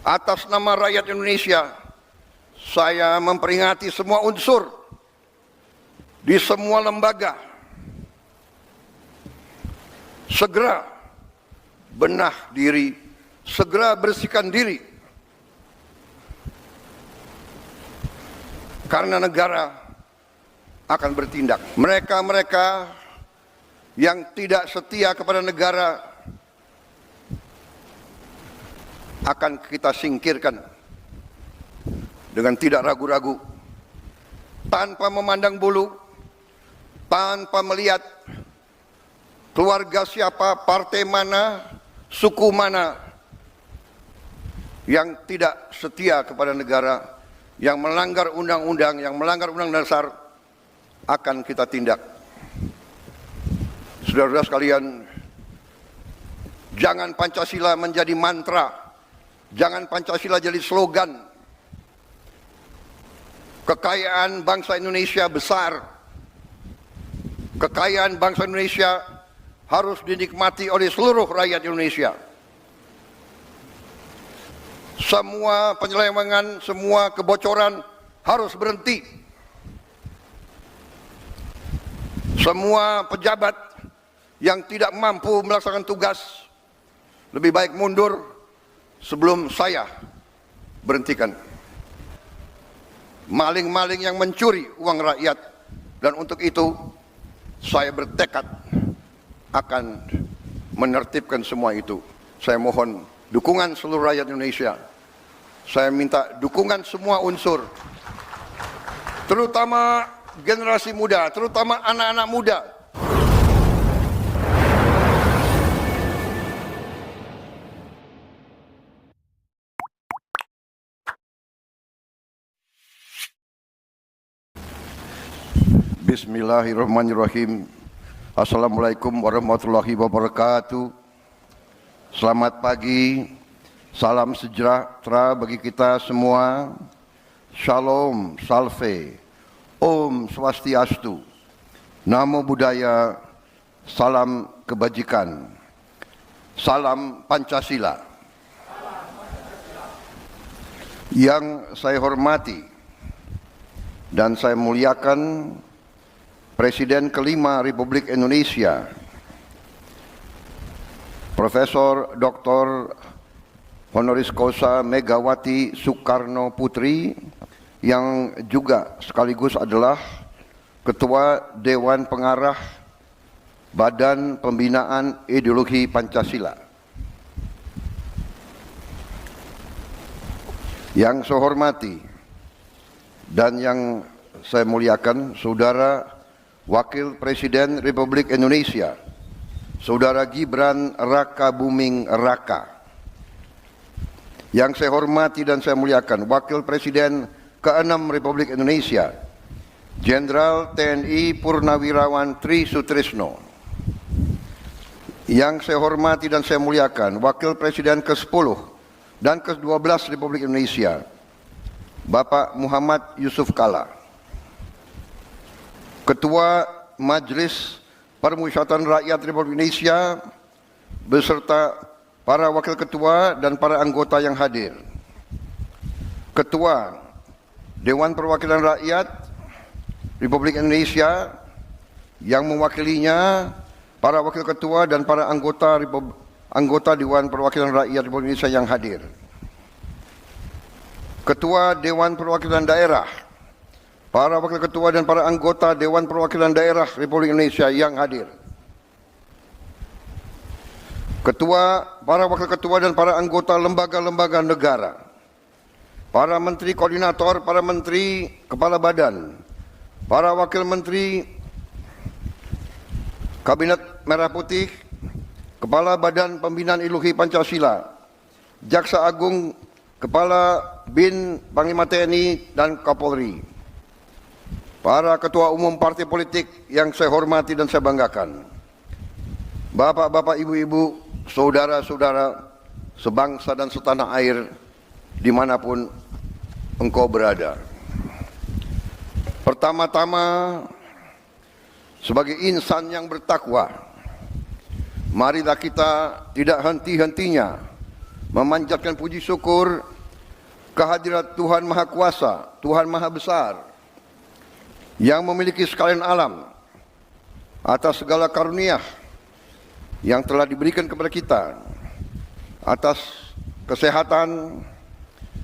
Atas nama rakyat Indonesia, saya memperingati semua unsur di semua lembaga segera benah diri, segera bersihkan diri, karena negara akan bertindak. Mereka-mereka yang tidak setia kepada negara akan kita singkirkan dengan tidak ragu-ragu, tanpa memandang bulu, tanpa melihat keluarga siapa, partai mana, suku mana yang tidak setia kepada negara, yang melanggar undang-undang, yang melanggar undang dasar, akan kita tindak. Saudara-saudara sekalian, jangan Pancasila menjadi mantra, jangan Pancasila jadi slogan. Kekayaan bangsa Indonesia besar, kekayaan bangsa Indonesia harus dinikmati oleh seluruh rakyat Indonesia. Semua penyelewengan, semua kebocoran harus berhenti. Semua pejabat yang tidak mampu melaksanakan tugas lebih baik mundur sebelum saya berhentikan. Maling-maling yang mencuri uang rakyat, dan untuk itu saya bertekad akan menertibkan semua itu. Saya mohon dukungan seluruh rakyat Indonesia. Saya minta dukungan semua unsur, terutama generasi muda, terutama anak-anak muda. Bismillahirrahmanirrahim. Assalamualaikum warahmatullahi wabarakatuh. Selamat pagi, salam sejahtera bagi kita semua. Shalom, salve, Om Swastiastu, Namo Buddhaya, salam kebajikan, salam Pancasila. Yang saya hormati dan saya muliakan Presiden kelima Republik Indonesia, Profesor Dr. Honoris Causa Megawati Soekarno Putri, yang juga sekaligus adalah Ketua Dewan Pengarah Badan Pembinaan Ideologi Pancasila. Yang saya hormati dan yang saya muliakan Saudara Wakil Presiden Republik Indonesia, Saudara Gibran Rakabuming Raka. Yang saya hormati dan saya muliakan Wakil Presiden ke-6 Republik Indonesia, Jenderal TNI Purnawirawan Tri Sutrisno. Yang saya hormati dan saya muliakan Wakil Presiden ke-10 dan ke-12 Republik Indonesia, Bapak Muhammad Yusuf Kalla. Ketua Majelis Permusyawaratan Rakyat Republik Indonesia beserta para wakil ketua dan para anggota yang hadir. Ketua Dewan Perwakilan Rakyat Republik Indonesia yang mewakilinya, para wakil ketua dan para anggota Dewan Perwakilan Rakyat Republik Indonesia yang hadir. Ketua Dewan Perwakilan Daerah, para wakil ketua dan para anggota Dewan Perwakilan Daerah Republik Indonesia yang hadir. Para wakil ketua dan para anggota lembaga-lembaga negara. Para menteri koordinator, para menteri kepala badan, para wakil menteri Kabinet Merah Putih, Kepala Badan Pembinaan Ideologi Pancasila, Jaksa Agung, Kepala BIN Panglima TNI dan Kapolri. Para ketua umum partai politik yang saya hormati dan saya banggakan, bapak-bapak, ibu-ibu, saudara-saudara sebangsa dan setanah air dimanapun engkau berada. Pertama-tama, sebagai insan yang bertakwa, marilah kita tidak henti-hentinya memanjatkan puji syukur kehadirat Tuhan Maha Kuasa, Tuhan Maha Besar, yang memiliki sekalian alam, atas segala karunia yang telah diberikan kepada kita, atas kesehatan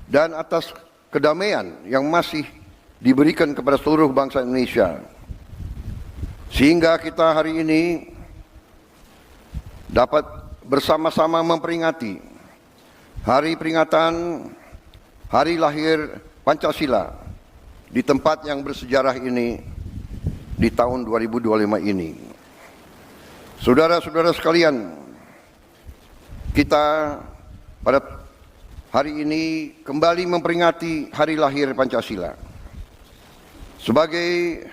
dan atas kedamaian yang masih diberikan kepada seluruh bangsa Indonesia. Sehingga kita hari ini dapat bersama-sama memperingati hari peringatan hari lahir Pancasila di tempat yang bersejarah ini di tahun 2025 ini. Saudara-saudara sekalian, kita pada hari ini kembali memperingati hari lahir Pancasila sebagai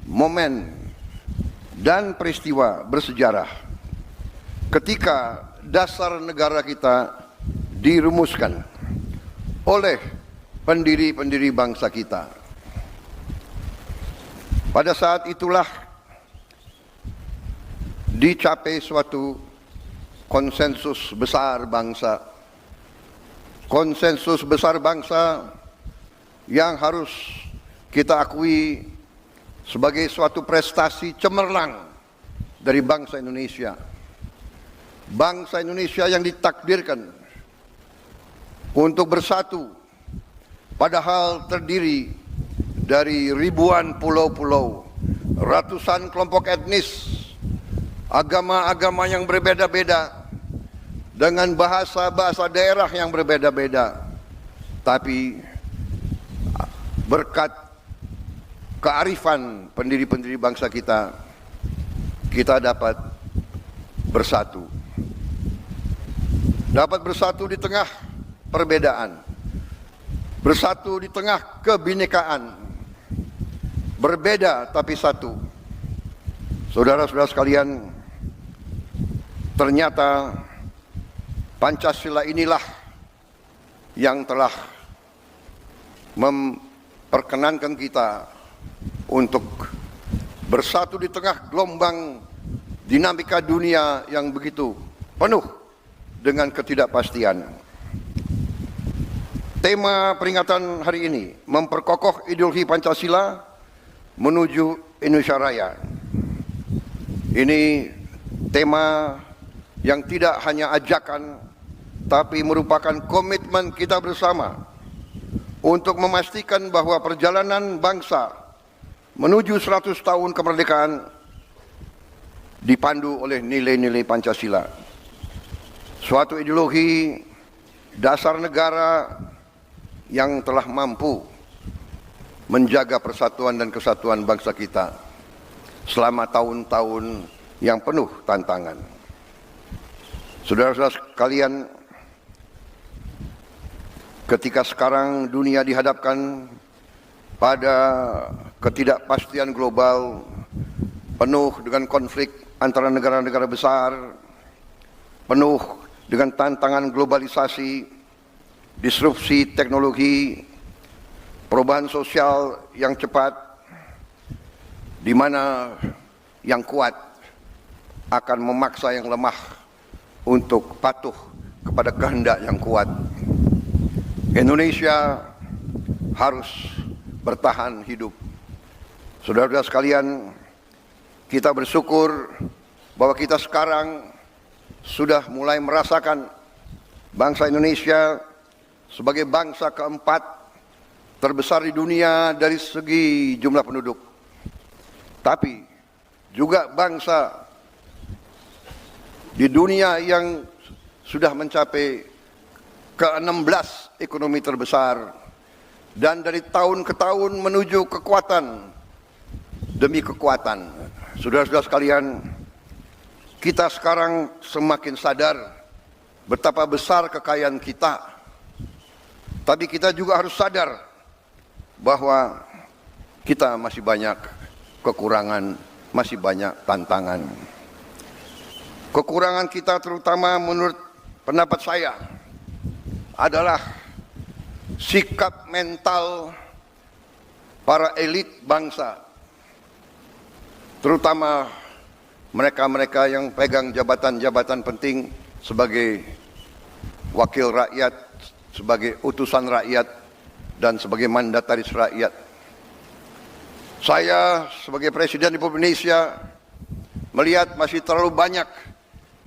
momen dan peristiwa bersejarah ketika dasar negara kita dirumuskan oleh pendiri-pendiri bangsa kita. Pada saat itulah dicapai suatu konsensus besar bangsa. Konsensus besar bangsa yang harus kita akui sebagai suatu prestasi cemerlang dari bangsa Indonesia. Bangsa Indonesia yang ditakdirkan untuk bersatu, padahal terdiri dari ribuan pulau-pulau, ratusan kelompok etnis, agama-agama yang berbeda-beda, dengan bahasa-bahasa daerah yang berbeda-beda. Tapi berkat kearifan pendiri-pendiri bangsa kita, kita dapat bersatu. Dapat bersatu di tengah perbedaan, bersatu di tengah kebinekaan, berbeda tapi satu. Saudara-saudara sekalian, ternyata Pancasila inilah yang telah memperkenankan kita untuk bersatu di tengah gelombang dinamika dunia yang begitu penuh dengan ketidakpastian. Tema peringatan hari ini memperkokoh ideologi Pancasila menuju Indonesia Raya. Ini tema yang tidak hanya ajakan, tapi merupakan komitmen kita bersama untuk memastikan bahwa perjalanan bangsa menuju 100 tahun kemerdekaan dipandu oleh nilai-nilai Pancasila. Suatu ideologi dasar negara yang telah mampu menjaga persatuan dan kesatuan bangsa kita selama tahun-tahun yang penuh tantangan. Saudara-saudara sekalian, ketika sekarang dunia dihadapkan pada ketidakpastian global penuh dengan konflik antara negara-negara besar, penuh dengan tantangan globalisasi, disrupsi teknologi, perubahan sosial yang cepat, di mana yang kuat akan memaksa yang lemah untuk patuh kepada kehendak yang kuat. Indonesia harus bertahan hidup. Saudara-saudara sekalian, kita bersyukur bahwa kita sekarang sudah mulai merasakan bangsa Indonesia sebagai bangsa keempat terbesar di dunia dari segi jumlah penduduk, tapi juga bangsa di dunia yang sudah mencapai ke-16 ekonomi terbesar, dan dari tahun ke tahun menuju kekuatan demi kekuatan. Saudara-saudara sekalian, kita sekarang semakin sadar betapa besar kekayaan kita. Tapi kita juga harus sadar bahwa kita masih banyak kekurangan, masih banyak tantangan. Kekurangan kita terutama menurut pendapat saya adalah sikap mental para elit bangsa, terutama mereka-mereka yang pegang jabatan-jabatan penting sebagai wakil rakyat, sebagai utusan rakyat, dan sebagai mandataris rakyat. Saya sebagai Presiden Republik Indonesia melihat masih terlalu banyak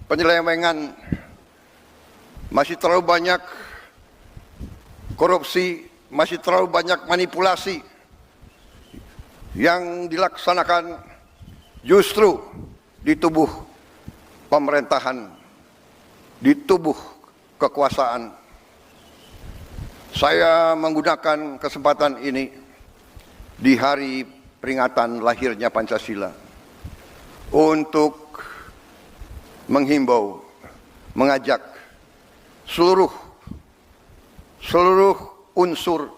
penyelewengan, masih terlalu banyak korupsi, masih terlalu banyak manipulasi yang dilaksanakan justru di tubuh pemerintahan, di tubuh kekuasaan. Saya menggunakan kesempatan ini di hari peringatan lahirnya Pancasila untuk menghimbau, mengajak seluruh unsur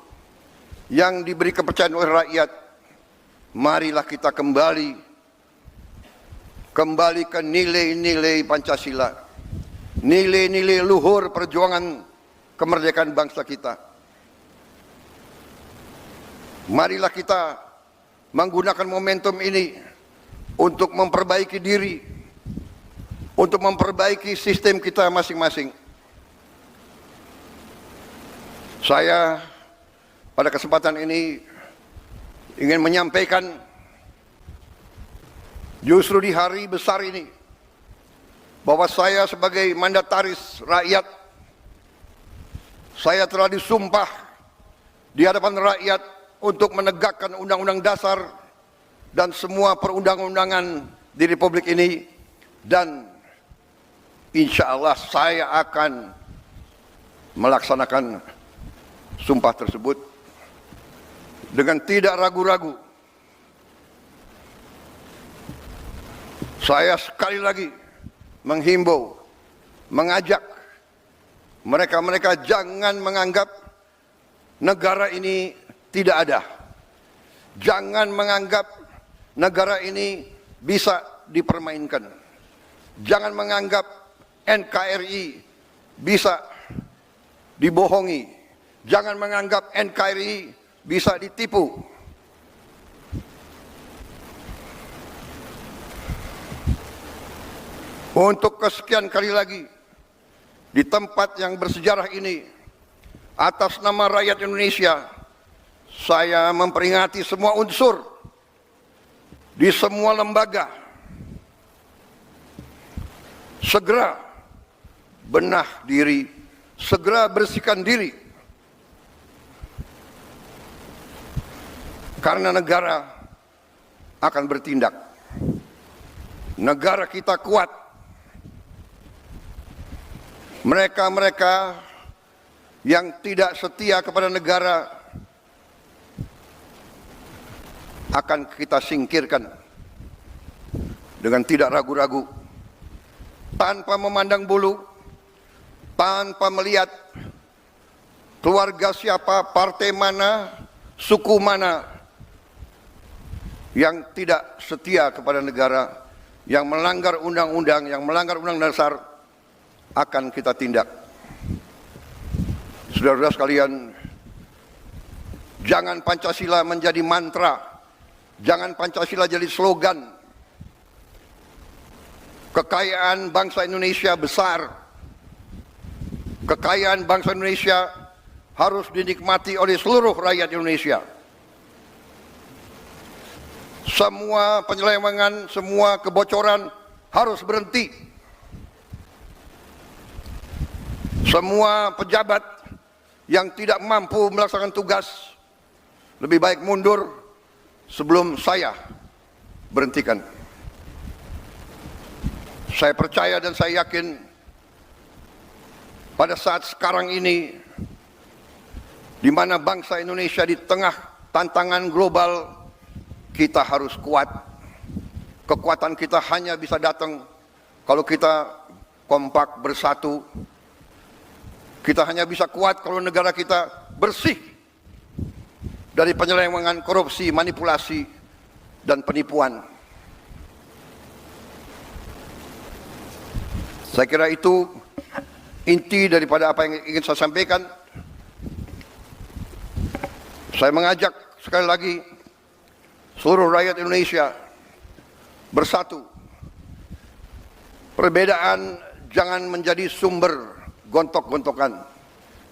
yang diberi kepercayaan oleh rakyat, marilah kita kembali ke nilai-nilai Pancasila, nilai-nilai luhur perjuangan kemerdekaan bangsa kita. Marilah kita menggunakan momentum ini untuk memperbaiki diri, untuk memperbaiki sistem kita masing-masing. Saya pada kesempatan ini ingin menyampaikan, justru di hari besar ini, bahwa saya sebagai mandataris rakyat, saya telah disumpah di hadapan rakyat untuk menegakkan Undang-Undang Dasar dan semua perundang-undangan di Republik ini, dan insya Allah saya akan melaksanakan sumpah tersebut dengan tidak ragu-ragu. Saya sekali lagi menghimbau, mengajak mereka-mereka jangan menganggap negara ini tidak ada. Jangan menganggap negara ini bisa dipermainkan. Jangan menganggap NKRI bisa dibohongi. Jangan menganggap NKRI bisa ditipu. Untuk kesekian kali lagi, di tempat yang bersejarah ini, atas nama rakyat Indonesia, saya memperingati semua unsur di semua lembaga, segera benah diri, segera bersihkan diri, karena negara akan bertindak. Negara kita kuat. Mereka-mereka yang tidak setia kepada negara akan kita singkirkan dengan tidak ragu-ragu, tanpa memandang bulu, tanpa melihat keluarga siapa, partai mana, suku mana yang tidak setia kepada negara, yang melanggar undang-undang, yang melanggar undang dasar, akan kita tindak. Saudara-saudara sekalian, jangan Pancasila menjadi mantra, jangan Pancasila jadi slogan. Kekayaan bangsa Indonesia besar, kekayaan bangsa Indonesia harus dinikmati oleh seluruh rakyat Indonesia. Semua penyelewengan, semua kebocoran harus berhenti. Semua pejabat yang tidak mampu melaksanakan tugas lebih baik mundur sebelum saya berhentikan. Saya percaya dan saya yakin pada saat sekarang ini, di mana bangsa Indonesia di tengah tantangan global, kita harus kuat. Kekuatan kita hanya bisa datang kalau kita kompak bersatu. Kita hanya bisa kuat kalau negara kita bersih dari penyelewengan, korupsi, manipulasi, dan penipuan. Saya kira itu inti daripada apa yang ingin saya sampaikan. Saya mengajak sekali lagi seluruh rakyat Indonesia bersatu. Perbedaan jangan menjadi sumber gontok-gontokan.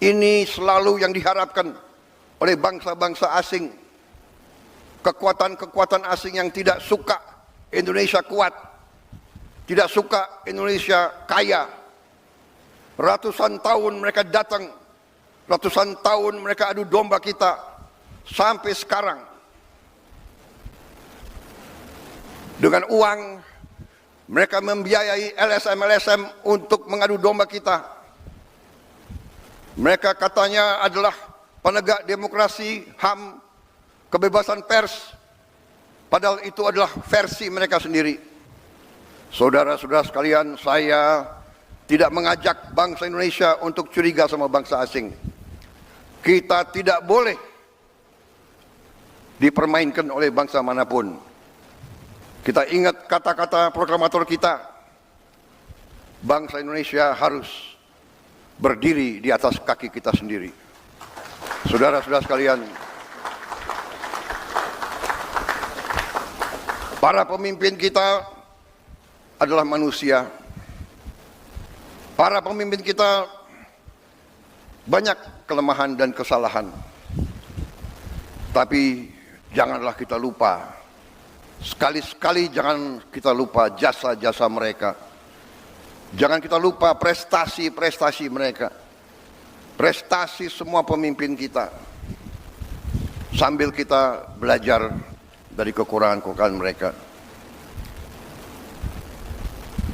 Ini selalu yang diharapkan oleh bangsa-bangsa asing. Kekuatan-kekuatan asing yang tidak suka Indonesia kuat, tidak suka Indonesia kaya. Ratusan tahun mereka datang, ratusan tahun mereka adu domba kita, sampai sekarang. Dengan uang, mereka membiayai LSM-LSM untuk mengadu domba kita. Mereka katanya adalah penegak demokrasi, HAM, kebebasan pers, padahal itu adalah versi mereka sendiri. Saudara-saudara sekalian, saya tidak mengajak bangsa Indonesia untuk curiga sama bangsa asing. Kita tidak boleh dipermainkan oleh bangsa manapun. Kita ingat kata-kata proklamator kita, bangsa Indonesia harus berdiri di atas kaki kita sendiri. Saudara-saudara sekalian, para pemimpin kita adalah manusia. Para pemimpin kita banyak kelemahan dan kesalahan. Tapi janganlah kita lupa, sekali-sekali jangan kita lupa jasa-jasa mereka. Jangan kita lupa prestasi-prestasi mereka. Prestasi semua pemimpin kita. Sambil kita belajar dari kekurangan-kekurangan mereka.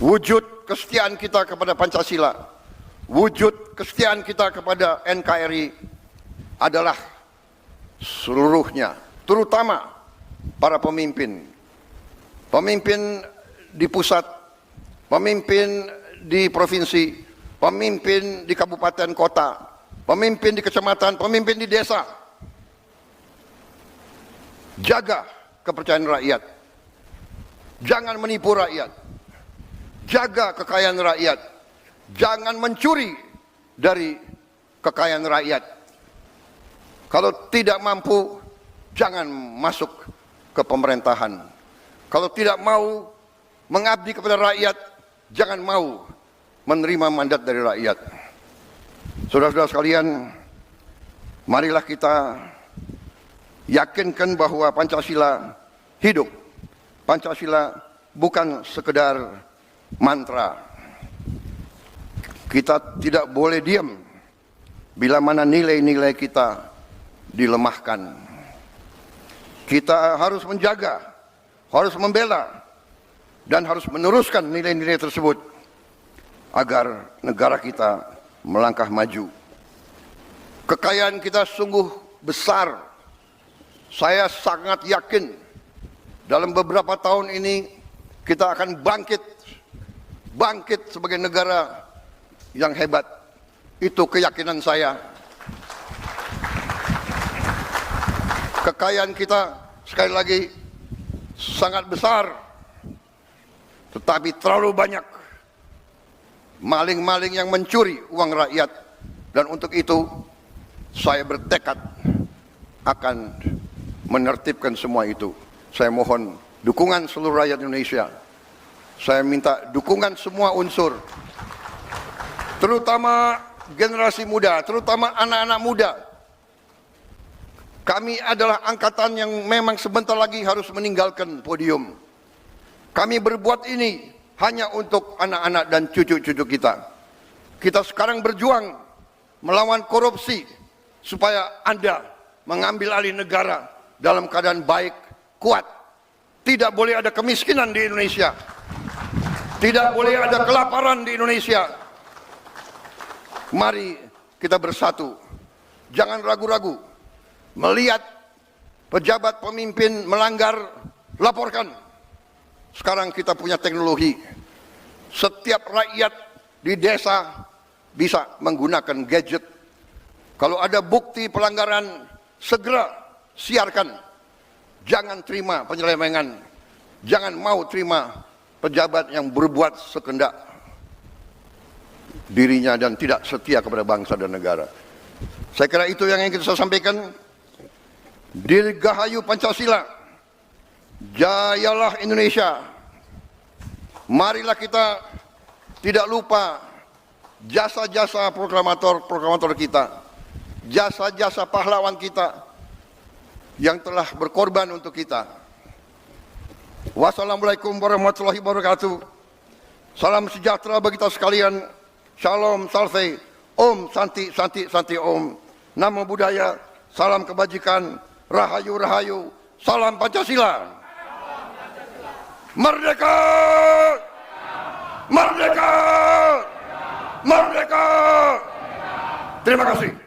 Wujud kesetiaan kita kepada Pancasila, wujud kesetiaan kita kepada NKRI adalah seluruhnya, terutama para pemimpin. Pemimpin di pusat, pemimpin di provinsi, pemimpin di kabupaten kota, pemimpin di kecamatan, pemimpin di desa. Jaga kepercayaan rakyat. Jangan menipu rakyat. Jaga kekayaan rakyat. Jangan mencuri dari kekayaan rakyat. Kalau tidak mampu, jangan masuk ke pemerintahan. Kalau tidak mau mengabdi kepada rakyat, jangan mau menerima mandat dari rakyat. Saudara-saudara sekalian, marilah kita yakinkan bahwa Pancasila hidup. Pancasila bukan sekedar mantra. Kita tidak boleh diam bila mana nilai-nilai kita dilemahkan. Kita harus menjaga, harus membela, dan harus meneruskan nilai-nilai tersebut agar negara kita melangkah maju. Kekayaan kita sungguh besar. Saya sangat yakin dalam beberapa tahun ini kita akan bangkit sebagai negara yang hebat. Itu keyakinan saya. Kekayaan kita sekali lagi sangat besar, tetapi terlalu banyak maling-maling yang mencuri uang rakyat. Dan untuk itu saya bertekad akan menertibkan semua itu. Saya mohon dukungan seluruh rakyat Indonesia. Saya minta dukungan semua unsur, terutama generasi muda, terutama anak-anak muda. Kami adalah angkatan yang memang sebentar lagi harus meninggalkan podium. Kami berbuat ini hanya untuk anak-anak dan cucu-cucu kita. Kita sekarang berjuang melawan korupsi supaya Anda mengambil alih negara dalam keadaan baik, kuat. Tidak boleh ada kemiskinan di Indonesia. Tidak boleh ada kelaparan di Indonesia. Mari kita bersatu. Jangan ragu-ragu. Melihat pejabat pemimpin melanggar, laporkan. Sekarang kita punya teknologi. Setiap rakyat di desa bisa menggunakan gadget. Kalau ada bukti pelanggaran, segera siarkan. Jangan terima penyelewengan. Jangan mau terima pejabat yang berbuat sekendak dirinya dan tidak setia kepada bangsa dan negara. Saya kira itu yang ingin saya sampaikan. Dirgahayu Pancasila, jayalah Indonesia. Marilah kita tidak lupa jasa-jasa proklamator kita, jasa-jasa pahlawan kita yang telah berkorban untuk kita. Wassalamualaikum warahmatullahi wabarakatuh. Salam sejahtera bagi kita sekalian. Shalom, salve, om, santi, santi, santi, om. Namo Buddhaya, salam kebajikan, rahayu, rahayu, salam Pancasila. Merdeka! Merdeka! Merdeka! Terima kasih.